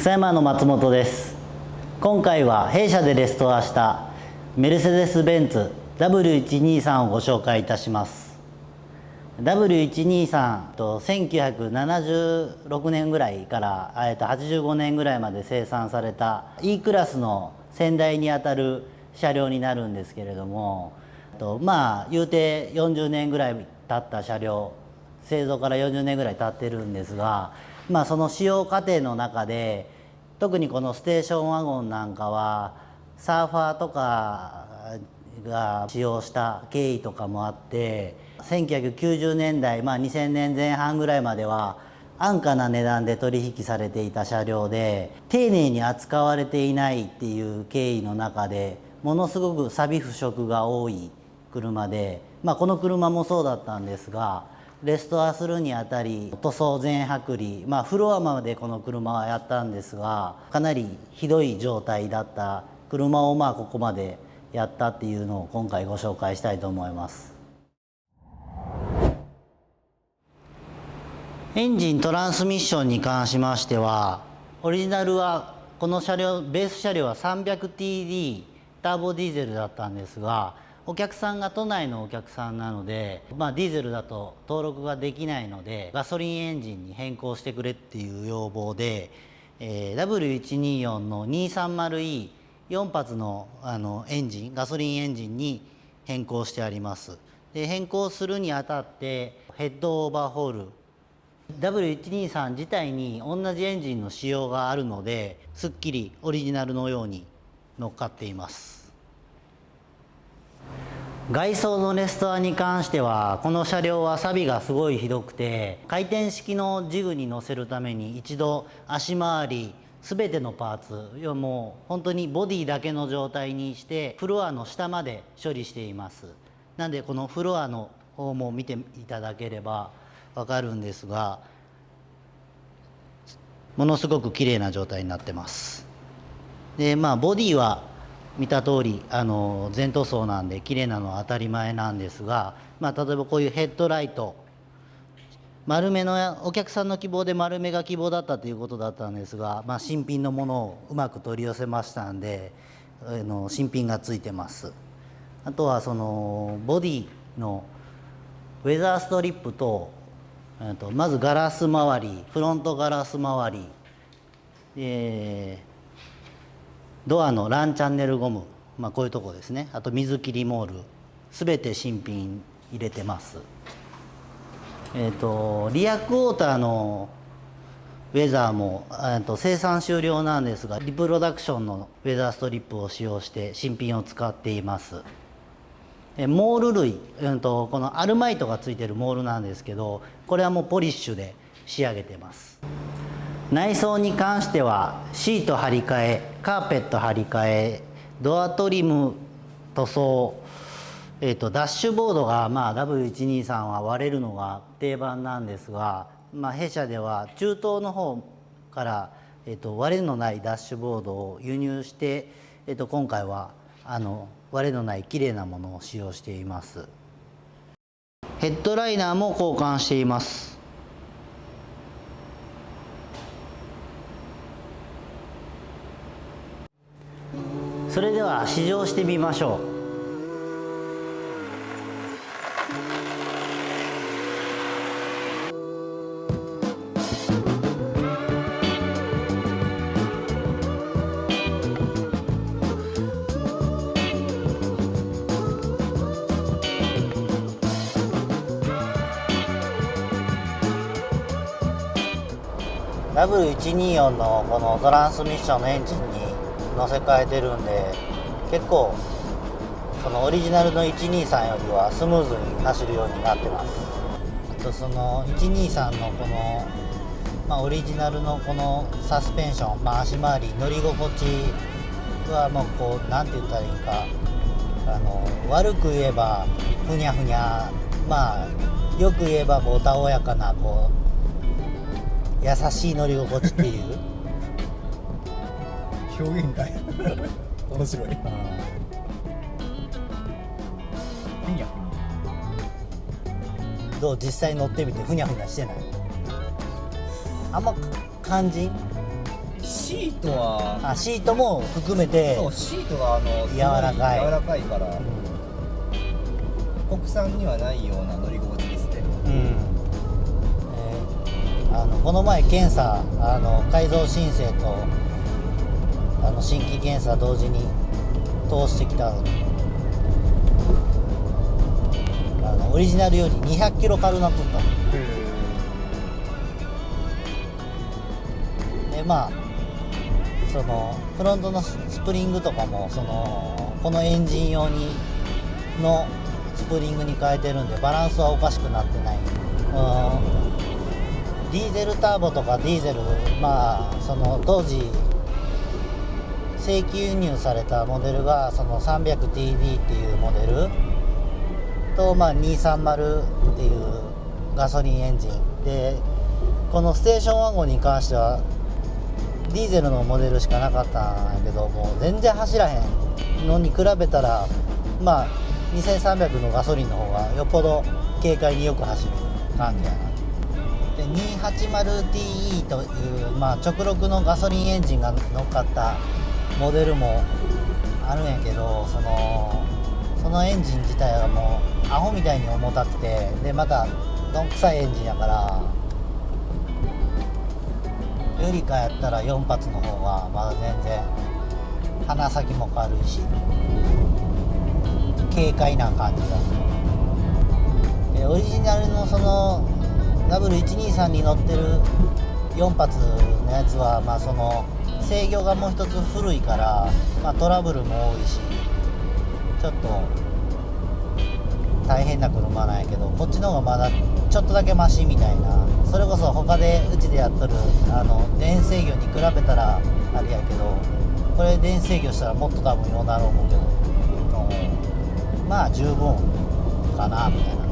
草山の松本です。今回は弊社でレストアしたメルセデス・ベンツ W123 をご紹介いたします。 W123 と1976年ぐらいから85年ぐらいまで生産された E クラスの先代にあたる車両になるんですけれども、言うて40年ぐらい経った車両、製造から40年ぐらい経ってるんですが、その使用過程の中で特にこのステーションワゴンなんかはサーファーとかが使用した経緯とかもあって、1990年代、2000年前半ぐらいまでは安価な値段で取引されていた車両で、丁寧に扱われていないっていう経緯の中でものすごく錆腐食が多い車で、この車もそうだったんですが、レストアするにあたり塗装全剥離、フロアまでこの車はやったんですが、かなりひどい状態だった車をここまでやったっていうのを今回ご紹介したいと思います。エンジン・トランスミッションに関しましては、オリジナルはこの車両、ベース車両は 300TD ターボディーゼルだったんですが、お客さんが都内のお客さんなので、ディーゼルだと登録ができないのでガソリンエンジンに変更してくれっていう要望で、W124 の 230E4 発のエンジン、ガソリンエンジンに変更してあります。で、変更するにあたってヘッドオーバーホール、W123 自体に同じエンジンの仕様があるので、すっきりオリジナルのように乗っかっています。外装のレストアに関しては、この車両は錆がすごいひどくて、回転式のジグに乗せるために一度足回り全てのパーツ、要はもう本当にボディだけの状態にしてフロアの下まで処理しています。なんでこのフロアの方も見ていただければ分かるんですが、ものすごく綺麗な状態になってます。で、ボディは見た通り全塗装なんで綺麗なのは当たり前なんですが、例えばこういうヘッドライト、丸めのお客さんの希望で丸めが希望だったということだったんですが、新品のものをうまく取り寄せましたんで新品がついてます。あとはそのボディのウェザーストリップと、まずガラス周り、フロントガラス周り、ドアのランチャンネルゴム、こういうとこですね。あと水切りモール、すべて新品入れてます。リアクォーターのウェザーも生産終了なんですが、リプロダクションのウェザーストリップを使用して新品を使っています。モール類、このアルマイトがついてるモールなんですけど、これはもうポリッシュで仕上げてます。内装に関してはシート張り替え、カーペット張り替え、ドアトリム、塗装、ダッシュボードがW123 は割れるのが定番なんですが、弊社では中東の方から、割れのないダッシュボードを輸入して、今回は割れのない綺麗なものを使用しています。ヘッドライナーも交換しています。それでは試乗してみましょう。W124 のこのトランスミッションのエンジンに乗せ替えてるんで、結構そのオリジナルの123よりはスムーズに走るようになってます。あとその123のこの、オリジナルのこのサスペンション、足回り乗り心地はもうこうなんて言ったらいいか、悪く言えばふにゃふにゃ、よく言えばこうたおやかなこう優しい乗り心地っていう表現が面白い。ふにゃどう、実際乗ってみてふにゃふにゃしてない？あんま感じん？シートはシートも含めてそうシートがすごい柔らかい柔らかいから、国産にはないような乗り心地ですね。この前検査改造申請と新規検査同時に通してきたのにオリジナルより200キロ軽なっとったので、まあそのフロントのスプリングとかもこのエンジン用のスプリングに変えてるんでバランスはおかしくなってない。ディーゼルターボとかディーゼル、その当時正規輸入されたモデルがその 300TB っていうモデルと、230っていうガソリンエンジンで、このステーションワゴンに関してはディーゼルのモデルしかなかったんやけど、もう全然走らへんのに比べたら2300のガソリンの方がよっぽど軽快によく走る感じやな。で 280TE という、直録のガソリンエンジンが乗っかったモデルもあるんやけど、そのエンジン自体はもうアホみたいに重たくて、でまたどんくさいエンジンやから、よりかやったら4発の方がまだ全然鼻先も軽いし軽快な感じだ。でオリジナルのその W123 に乗ってる4発のやつは、その制御がもう一つ古いから、トラブルも多いしちょっと大変な車なんやけど、こっちの方がまだちょっとだけマシみたいな。それこそ他でうちでやっとる電制御に比べたらあれやけど、これ電制御したらもっと多分ようなる思うけど、十分かなみたいな。